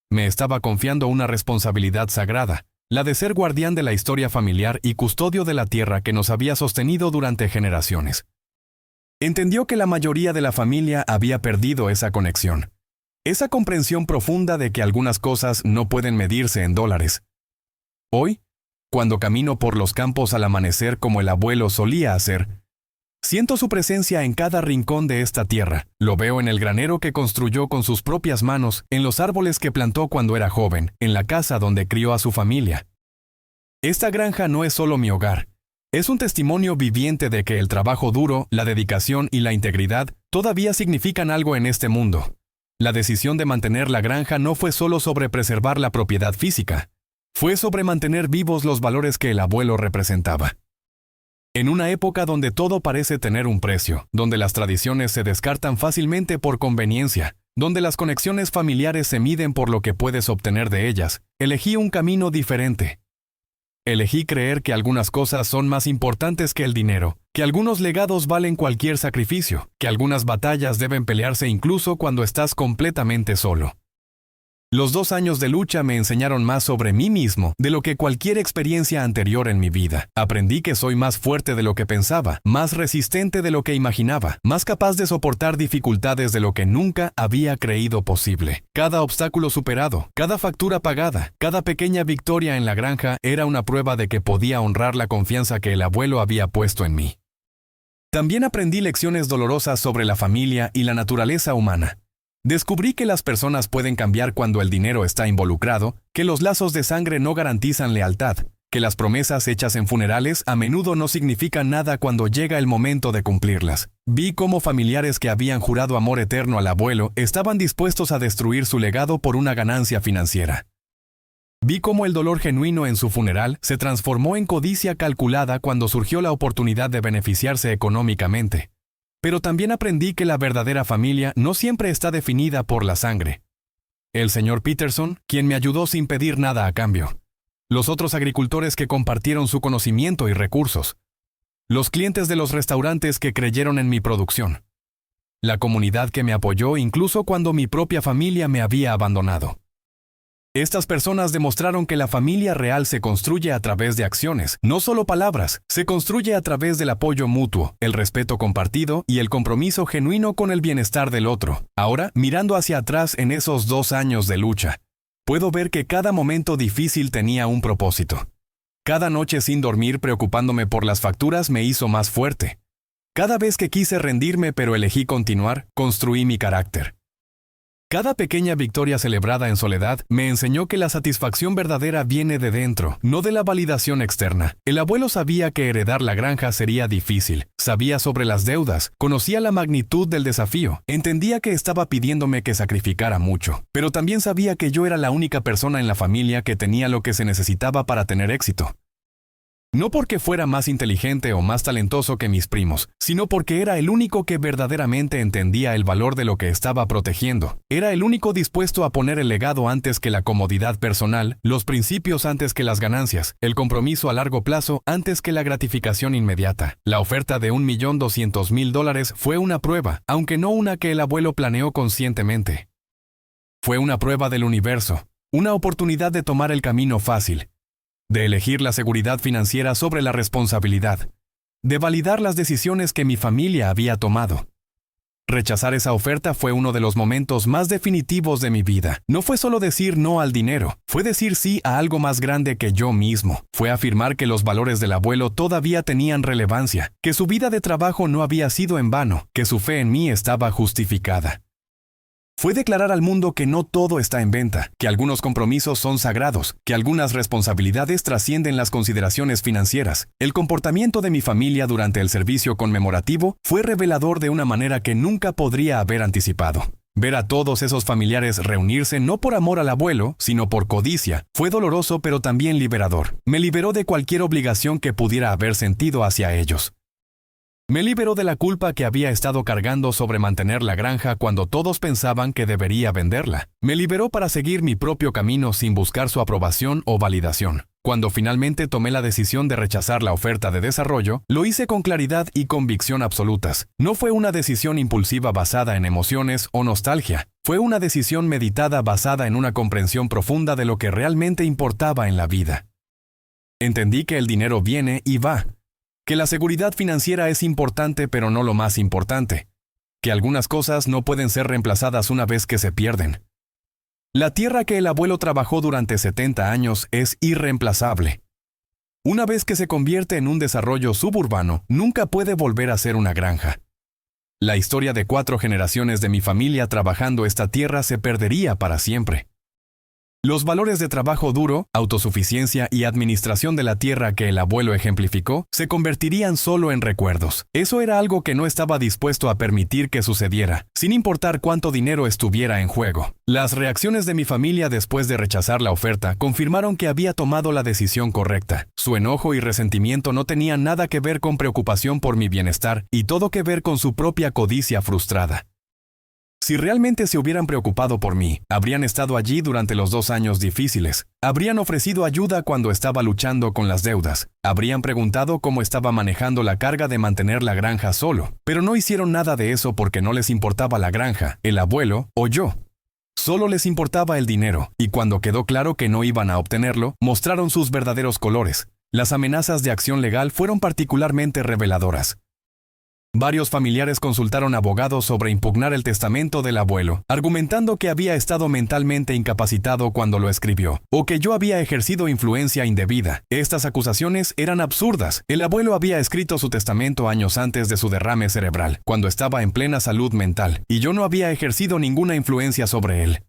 Me estaba confiando una responsabilidad sagrada, la de ser guardián de la historia familiar y custodio de la tierra que nos había sostenido durante generaciones. Entendió que la mayoría de la familia había perdido esa conexión, esa comprensión profunda de que algunas cosas no pueden medirse en dólares. Hoy, cuando camino por los campos al amanecer como el abuelo solía hacer, siento su presencia en cada rincón de esta tierra. Lo veo en el granero que construyó con sus propias manos, en los árboles que plantó cuando era joven, en la casa donde crió a su familia. Esta granja no es solo mi hogar. Es un testimonio viviente de que el trabajo duro, la dedicación y la integridad todavía significan algo en este mundo. La decisión de mantener la granja no fue solo sobre preservar la propiedad física, fue sobre mantener vivos los valores que el abuelo representaba. En una época donde todo parece tener un precio, donde las tradiciones se descartan fácilmente por conveniencia, donde las conexiones familiares se miden por lo que puedes obtener de ellas, elegí un camino diferente. Elegí creer que algunas cosas son más importantes que el dinero, que algunos legados valen cualquier sacrificio, que algunas batallas deben pelearse incluso cuando estás completamente solo. Los 2 años de lucha me enseñaron más sobre mí mismo de lo que cualquier experiencia anterior en mi vida. Aprendí que soy más fuerte de lo que pensaba, más resistente de lo que imaginaba, más capaz de soportar dificultades de lo que nunca había creído posible. Cada obstáculo superado, cada factura pagada, cada pequeña victoria en la granja era una prueba de que podía honrar la confianza que el abuelo había puesto en mí. También aprendí lecciones dolorosas sobre la familia y la naturaleza humana. Descubrí que las personas pueden cambiar cuando el dinero está involucrado, que los lazos de sangre no garantizan lealtad, que las promesas hechas en funerales a menudo no significan nada cuando llega el momento de cumplirlas. Vi cómo familiares que habían jurado amor eterno al abuelo estaban dispuestos a destruir su legado por una ganancia financiera. Vi cómo el dolor genuino en su funeral se transformó en codicia calculada cuando surgió la oportunidad de beneficiarse económicamente. Pero también aprendí que la verdadera familia no siempre está definida por la sangre. El señor Peterson, quien me ayudó sin pedir nada a cambio. Los otros agricultores que compartieron su conocimiento y recursos. Los clientes de los restaurantes que creyeron en mi producción. La comunidad que me apoyó incluso cuando mi propia familia me había abandonado. Estas personas demostraron que la familia real se construye a través de acciones, no solo palabras. Se construye a través del apoyo mutuo, el respeto compartido y el compromiso genuino con el bienestar del otro. Ahora, mirando hacia atrás en esos 2 años de lucha, puedo ver que cada momento difícil tenía un propósito. Cada noche sin dormir preocupándome por las facturas me hizo más fuerte. Cada vez que quise rendirme pero elegí continuar, construí mi carácter. Cada pequeña victoria celebrada en soledad me enseñó que la satisfacción verdadera viene de dentro, no de la validación externa. El abuelo sabía que heredar la granja sería difícil, sabía sobre las deudas, conocía la magnitud del desafío, entendía que estaba pidiéndome que sacrificara mucho, pero también sabía que yo era la única persona en la familia que tenía lo que se necesitaba para tener éxito. No porque fuera más inteligente o más talentoso que mis primos, sino porque era el único que verdaderamente entendía el valor de lo que estaba protegiendo. Era el único dispuesto a poner el legado antes que la comodidad personal, los principios antes que las ganancias, el compromiso a largo plazo antes que la gratificación inmediata. La oferta de $1.200.000 fue una prueba, aunque no una que el abuelo planeó conscientemente. Fue una prueba del universo, una oportunidad de tomar el camino fácil, de elegir la seguridad financiera sobre la responsabilidad, de validar las decisiones que mi familia había tomado. Rechazar esa oferta fue uno de los momentos más definitivos de mi vida. No fue solo decir no al dinero, fue decir sí a algo más grande que yo mismo. Fue afirmar que los valores del abuelo todavía tenían relevancia, que su vida de trabajo no había sido en vano, que su fe en mí estaba justificada. Fue declarar al mundo que no todo está en venta, que algunos compromisos son sagrados, que algunas responsabilidades trascienden las consideraciones financieras. El comportamiento de mi familia durante el servicio conmemorativo fue revelador de una manera que nunca podría haber anticipado. Ver a todos esos familiares reunirse no por amor al abuelo, sino por codicia, fue doloroso pero también liberador. Me liberó de cualquier obligación que pudiera haber sentido hacia ellos. Me liberó de la culpa que había estado cargando sobre mantener la granja cuando todos pensaban que debería venderla. Me liberó para seguir mi propio camino sin buscar su aprobación o validación. Cuando finalmente tomé la decisión de rechazar la oferta de desarrollo, lo hice con claridad y convicción absolutas. No fue una decisión impulsiva basada en emociones o nostalgia. Fue una decisión meditada basada en una comprensión profunda de lo que realmente importaba en la vida. Entendí que el dinero viene y va, que la seguridad financiera es importante pero no lo más importante, que algunas cosas no pueden ser reemplazadas una vez que se pierden. La tierra que el abuelo trabajó durante 70 años es irreemplazable. Una vez que se convierte en un desarrollo suburbano, nunca puede volver a ser una granja. La historia de 4 generaciones de mi familia trabajando esta tierra se perdería para siempre. Los valores de trabajo duro, autosuficiencia y administración de la tierra que el abuelo ejemplificó se convertirían solo en recuerdos. Eso era algo que no estaba dispuesto a permitir que sucediera, sin importar cuánto dinero estuviera en juego. Las reacciones de mi familia después de rechazar la oferta confirmaron que había tomado la decisión correcta. Su enojo y resentimiento no tenían nada que ver con preocupación por mi bienestar y todo que ver con su propia codicia frustrada. Si realmente se hubieran preocupado por mí, habrían estado allí durante los 2 años difíciles. Habrían ofrecido ayuda cuando estaba luchando con las deudas. Habrían preguntado cómo estaba manejando la carga de mantener la granja solo. Pero no hicieron nada de eso porque no les importaba la granja, el abuelo o yo. Solo les importaba el dinero, y cuando quedó claro que no iban a obtenerlo, mostraron sus verdaderos colores. Las amenazas de acción legal fueron particularmente reveladoras. Varios familiares consultaron abogados sobre impugnar el testamento del abuelo, argumentando que había estado mentalmente incapacitado cuando lo escribió, o que yo había ejercido influencia indebida. Estas acusaciones eran absurdas. El abuelo había escrito su testamento años antes de su derrame cerebral, cuando estaba en plena salud mental, y yo no había ejercido ninguna influencia sobre él.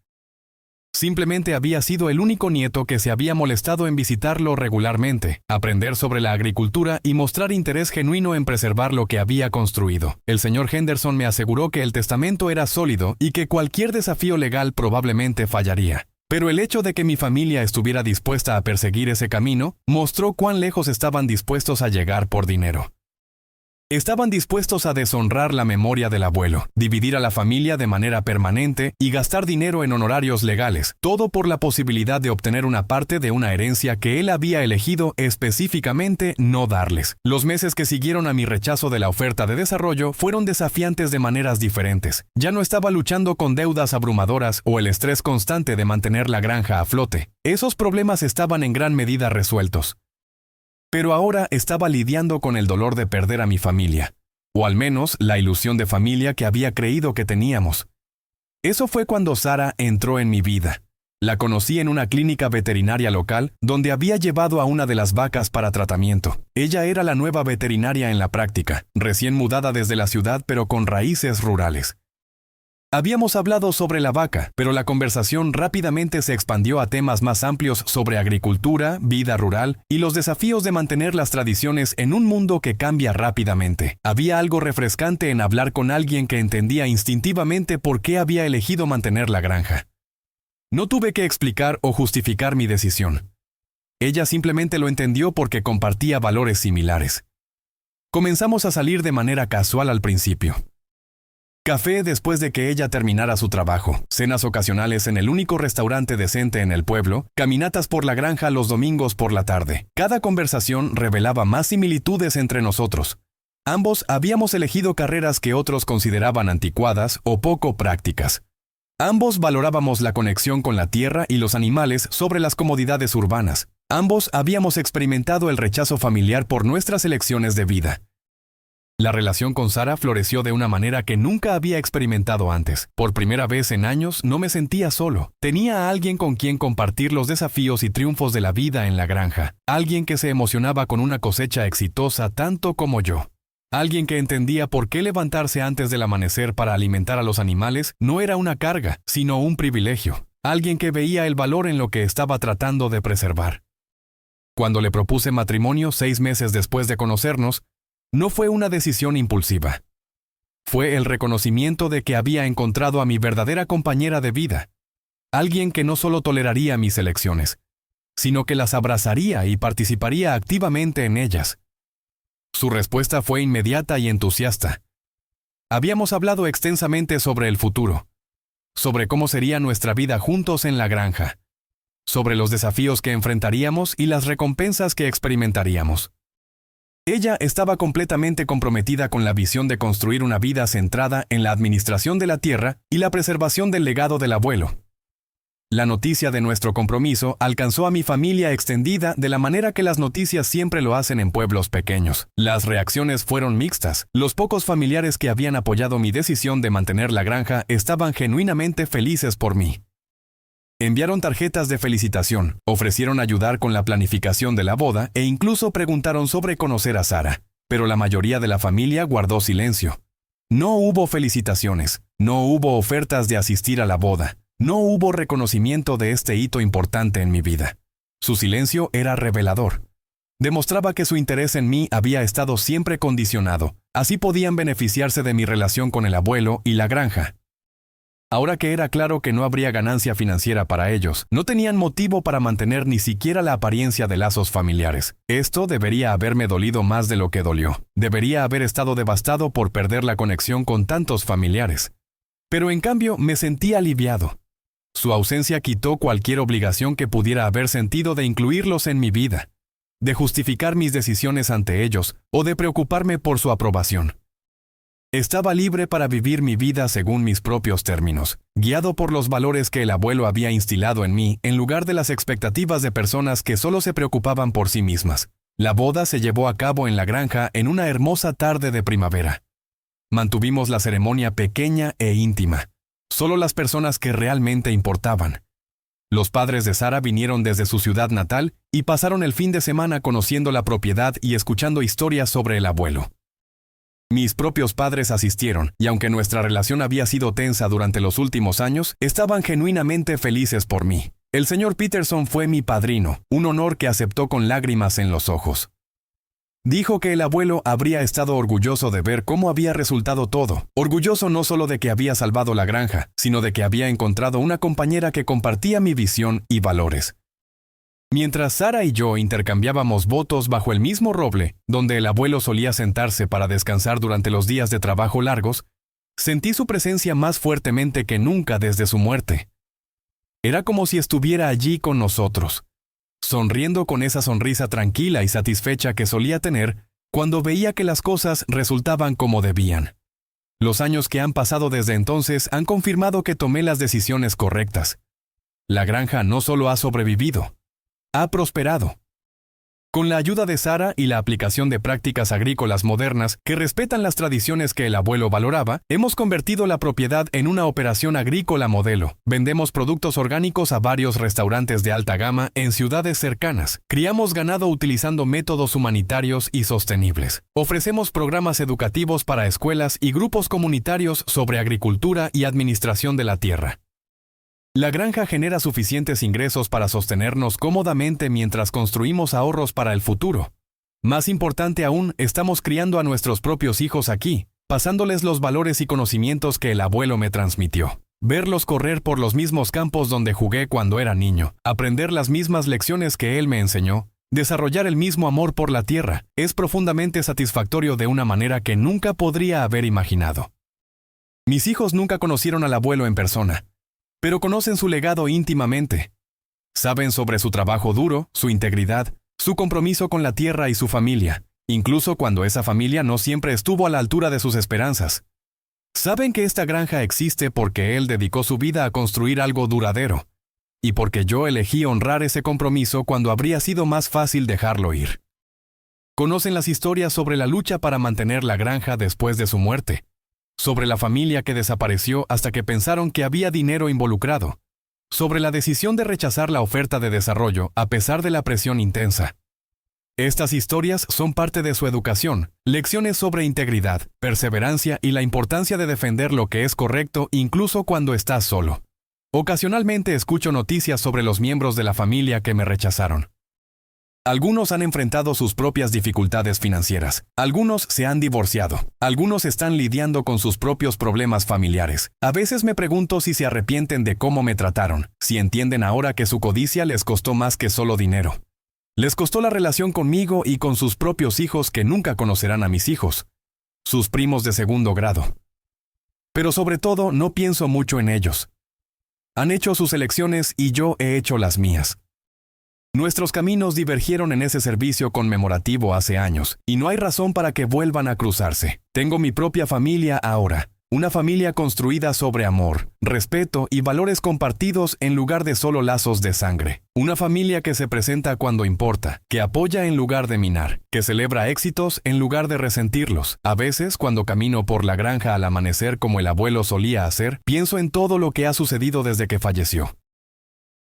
Simplemente había sido el único nieto que se había molestado en visitarlo regularmente, aprender sobre la agricultura y mostrar interés genuino en preservar lo que había construido. El señor Henderson me aseguró que el testamento era sólido y que cualquier desafío legal probablemente fallaría. Pero el hecho de que mi familia estuviera dispuesta a perseguir ese camino mostró cuán lejos estaban dispuestos a llegar por dinero. Estaban dispuestos a deshonrar la memoria del abuelo, dividir a la familia de manera permanente y gastar dinero en honorarios legales, todo por la posibilidad de obtener una parte de una herencia que él había elegido específicamente no darles. Los meses que siguieron a mi rechazo de la oferta de desarrollo fueron desafiantes de maneras diferentes. Ya no estaba luchando con deudas abrumadoras o el estrés constante de mantener la granja a flote. Esos problemas estaban en gran medida resueltos. Pero ahora estaba lidiando con el dolor de perder a mi familia, o al menos la ilusión de familia que había creído que teníamos. Eso fue cuando Sara entró en mi vida. La conocí en una clínica veterinaria local donde había llevado a una de las vacas para tratamiento. Ella era la nueva veterinaria en la práctica, recién mudada desde la ciudad pero con raíces rurales. Habíamos hablado sobre la vaca, pero la conversación rápidamente se expandió a temas más amplios sobre agricultura, vida rural y los desafíos de mantener las tradiciones en un mundo que cambia rápidamente. Había algo refrescante en hablar con alguien que entendía instintivamente por qué había elegido mantener la granja. No tuve que explicar o justificar mi decisión. Ella simplemente lo entendió porque compartía valores similares. Comenzamos a salir de manera casual al principio. Café después de que ella terminara su trabajo, cenas ocasionales en el único restaurante decente en el pueblo, caminatas por la granja los domingos por la tarde. Cada conversación revelaba más similitudes entre nosotros. Ambos habíamos elegido carreras que otros consideraban anticuadas o poco prácticas. Ambos valorábamos la conexión con la tierra y los animales sobre las comodidades urbanas. Ambos habíamos experimentado el rechazo familiar por nuestras elecciones de vida. La relación con Sara floreció de una manera que nunca había experimentado antes. Por primera vez en años no me sentía solo. Tenía a alguien con quien compartir los desafíos y triunfos de la vida en la granja. Alguien que se emocionaba con una cosecha exitosa tanto como yo. Alguien que entendía por qué levantarse antes del amanecer para alimentar a los animales no era una carga, sino un privilegio. Alguien que veía el valor en lo que estaba tratando de preservar. Cuando le propuse matrimonio 6 meses después de conocernos, no fue una decisión impulsiva. Fue el reconocimiento de que había encontrado a mi verdadera compañera de vida. Alguien que no solo toleraría mis elecciones, sino que las abrazaría y participaría activamente en ellas. Su respuesta fue inmediata y entusiasta. Habíamos hablado extensamente sobre el futuro, sobre cómo sería nuestra vida juntos en la granja, sobre los desafíos que enfrentaríamos y las recompensas que experimentaríamos. Ella estaba completamente comprometida con la visión de construir una vida centrada en la administración de la tierra y la preservación del legado del abuelo. La noticia de nuestro compromiso alcanzó a mi familia extendida de la manera que las noticias siempre lo hacen en pueblos pequeños. Las reacciones fueron mixtas. Los pocos familiares que habían apoyado mi decisión de mantener la granja estaban genuinamente felices por mí. Enviaron tarjetas de felicitación, ofrecieron ayudar con la planificación de la boda e incluso preguntaron sobre conocer a Sara. Pero la mayoría de la familia guardó silencio. No hubo felicitaciones, no hubo ofertas de asistir a la boda, no hubo reconocimiento de este hito importante en mi vida. Su silencio era revelador. Demostraba que su interés en mí había estado siempre condicionado. Así podían beneficiarse de mi relación con el abuelo y la granja. Ahora que era claro que no habría ganancia financiera para ellos, no tenían motivo para mantener ni siquiera la apariencia de lazos familiares. Esto debería haberme dolido más de lo que dolió. Debería haber estado devastado por perder la conexión con tantos familiares. Pero en cambio me sentí aliviado. Su ausencia quitó cualquier obligación que pudiera haber sentido de incluirlos en mi vida, de justificar mis decisiones ante ellos o de preocuparme por su aprobación. Estaba libre para vivir mi vida según mis propios términos, guiado por los valores que el abuelo había instilado en mí en lugar de las expectativas de personas que solo se preocupaban por sí mismas. La boda se llevó a cabo en la granja en una hermosa tarde de primavera. Mantuvimos la ceremonia pequeña e íntima, solo las personas que realmente importaban. Los padres de Sara vinieron desde su ciudad natal y pasaron el fin de semana conociendo la propiedad y escuchando historias sobre el abuelo. Mis propios padres asistieron, y aunque nuestra relación había sido tensa durante los últimos años, estaban genuinamente felices por mí. El señor Peterson fue mi padrino, un honor que aceptó con lágrimas en los ojos. Dijo que el abuelo habría estado orgulloso de ver cómo había resultado todo, orgulloso no solo de que había salvado la granja, sino de que había encontrado una compañera que compartía mi visión y valores. Mientras Sara y yo intercambiábamos votos bajo el mismo roble, donde el abuelo solía sentarse para descansar durante los días de trabajo largos, sentí su presencia más fuertemente que nunca desde su muerte. Era como si estuviera allí con nosotros, sonriendo con esa sonrisa tranquila y satisfecha que solía tener cuando veía que las cosas resultaban como debían. Los años que han pasado desde entonces han confirmado que tomé las decisiones correctas. La granja no solo ha sobrevivido, ha prosperado. Con la ayuda de Sara y la aplicación de prácticas agrícolas modernas que respetan las tradiciones que el abuelo valoraba, hemos convertido la propiedad en una operación agrícola modelo. Vendemos productos orgánicos a varios restaurantes de alta gama en ciudades cercanas. Criamos ganado utilizando métodos humanitarios y sostenibles. Ofrecemos programas educativos para escuelas y grupos comunitarios sobre agricultura y administración de la tierra. La granja genera suficientes ingresos para sostenernos cómodamente mientras construimos ahorros para el futuro. Más importante aún, estamos criando a nuestros propios hijos aquí, pasándoles los valores y conocimientos que el abuelo me transmitió. Verlos correr por los mismos campos donde jugué cuando era niño, aprender las mismas lecciones que él me enseñó, desarrollar el mismo amor por la tierra, es profundamente satisfactorio de una manera que nunca podría haber imaginado. Mis hijos nunca conocieron al abuelo en persona, pero conocen su legado íntimamente. Saben sobre su trabajo duro, su integridad, su compromiso con la tierra y su familia, incluso cuando esa familia no siempre estuvo a la altura de sus esperanzas. Saben que esta granja existe porque él dedicó su vida a construir algo duradero, y porque yo elegí honrar ese compromiso cuando habría sido más fácil dejarlo ir. Conocen las historias sobre la lucha para mantener la granja después de su muerte, sobre la familia que desapareció hasta que pensaron que había dinero involucrado, sobre la decisión de rechazar la oferta de desarrollo a pesar de la presión intensa. Estas historias son parte de su educación, lecciones sobre integridad, perseverancia y la importancia de defender lo que es correcto incluso cuando estás solo. Ocasionalmente escucho noticias sobre los miembros de la familia que me rechazaron. Algunos han enfrentado sus propias dificultades financieras, algunos se han divorciado, algunos están lidiando con sus propios problemas familiares. A veces me pregunto si se arrepienten de cómo me trataron, si entienden ahora que su codicia les costó más que solo dinero. Les costó la relación conmigo y con sus propios hijos que nunca conocerán a mis hijos, sus primos de segundo grado. Pero sobre todo no pienso mucho en ellos. Han hecho sus elecciones y yo he hecho las mías. Nuestros caminos divergieron en ese servicio conmemorativo hace años, y no hay razón para que vuelvan a cruzarse. Tengo mi propia familia ahora, una familia construida sobre amor, respeto y valores compartidos en lugar de solo lazos de sangre. Una familia que se presenta cuando importa, que apoya en lugar de minar, que celebra éxitos en lugar de resentirlos. A veces, cuando camino por la granja al amanecer como el abuelo solía hacer, pienso en todo lo que ha sucedido desde que falleció.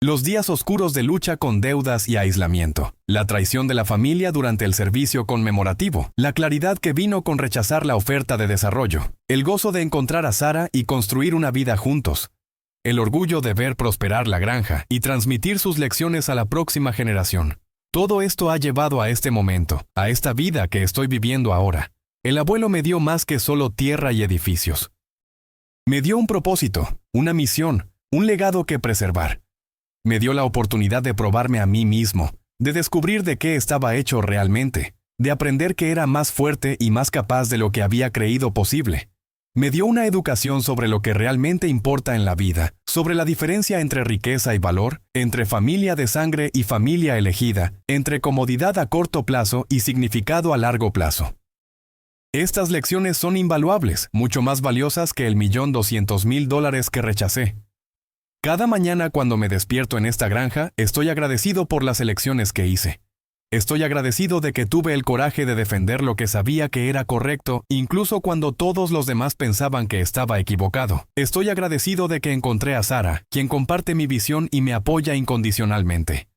Los días oscuros de lucha con deudas y aislamiento, la traición de la familia durante el servicio conmemorativo, la claridad que vino con rechazar la oferta de desarrollo, el gozo de encontrar a Sara y construir una vida juntos, el orgullo de ver prosperar la granja y transmitir sus lecciones a la próxima generación. Todo esto ha llevado a este momento, a esta vida que estoy viviendo ahora. El abuelo me dio más que solo tierra y edificios. Me dio un propósito, una misión, un legado que preservar. Me dio la oportunidad de probarme a mí mismo, de descubrir de qué estaba hecho realmente, de aprender que era más fuerte y más capaz de lo que había creído posible. Me dio una educación sobre lo que realmente importa en la vida, sobre la diferencia entre riqueza y valor, entre familia de sangre y familia elegida, entre comodidad a corto plazo y significado a largo plazo. Estas lecciones son invaluables, mucho más valiosas que el $1.200.000 que rechacé. Cada mañana cuando me despierto en esta granja, estoy agradecido por las elecciones que hice. Estoy agradecido de que tuve el coraje de defender lo que sabía que era correcto, incluso cuando todos los demás pensaban que estaba equivocado. Estoy agradecido de que encontré a Sara, quien comparte mi visión y me apoya incondicionalmente.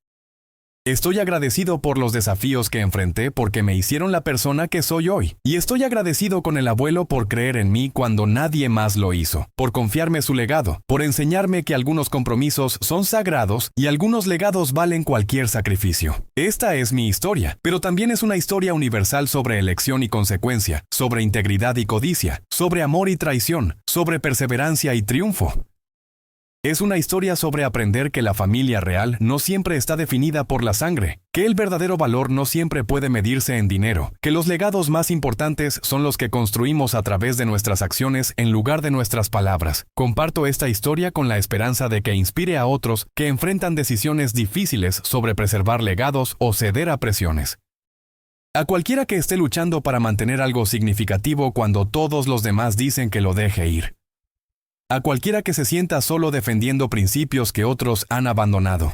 Estoy agradecido por los desafíos que enfrenté porque me hicieron la persona que soy hoy. Y estoy agradecido con el abuelo por creer en mí cuando nadie más lo hizo, por confiarme su legado, por enseñarme que algunos compromisos son sagrados y algunos legados valen cualquier sacrificio. Esta es mi historia, pero también es una historia universal sobre elección y consecuencia, sobre integridad y codicia, sobre amor y traición, sobre perseverancia y triunfo. Es una historia sobre aprender que la familia real no siempre está definida por la sangre, que el verdadero valor no siempre puede medirse en dinero, que los legados más importantes son los que construimos a través de nuestras acciones en lugar de nuestras palabras. Comparto esta historia con la esperanza de que inspire a otros que enfrentan decisiones difíciles sobre preservar legados o ceder a presiones. A cualquiera que esté luchando para mantener algo significativo cuando todos los demás dicen que lo deje ir. A cualquiera que se sienta solo defendiendo principios que otros han abandonado.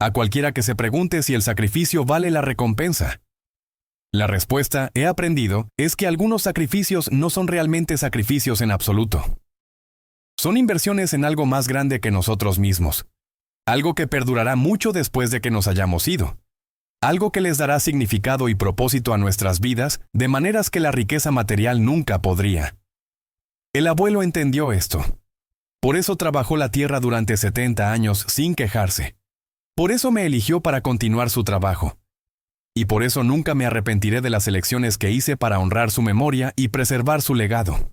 A cualquiera que se pregunte si el sacrificio vale la recompensa. La respuesta, he aprendido, es que algunos sacrificios no son realmente sacrificios en absoluto. Son inversiones en algo más grande que nosotros mismos. Algo que perdurará mucho después de que nos hayamos ido. Algo que les dará significado y propósito a nuestras vidas de maneras que la riqueza material nunca podría. El abuelo entendió esto. Por eso trabajó la tierra durante 70 años sin quejarse. Por eso me eligió para continuar su trabajo. Y por eso nunca me arrepentiré de las elecciones que hice para honrar su memoria y preservar su legado.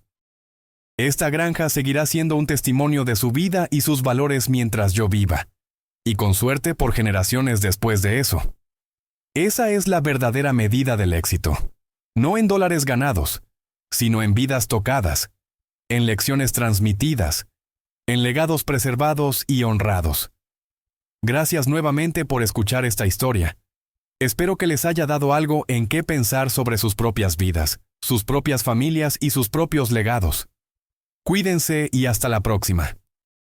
Esta granja seguirá siendo un testimonio de su vida y sus valores mientras yo viva. Y con suerte por generaciones después de eso. Esa es la verdadera medida del éxito. No en dólares ganados, sino en vidas tocadas, en lecciones transmitidas, en legados preservados y honrados. Gracias nuevamente por escuchar esta historia. Espero que les haya dado algo en qué pensar sobre sus propias vidas, sus propias familias y sus propios legados. Cuídense y hasta la próxima.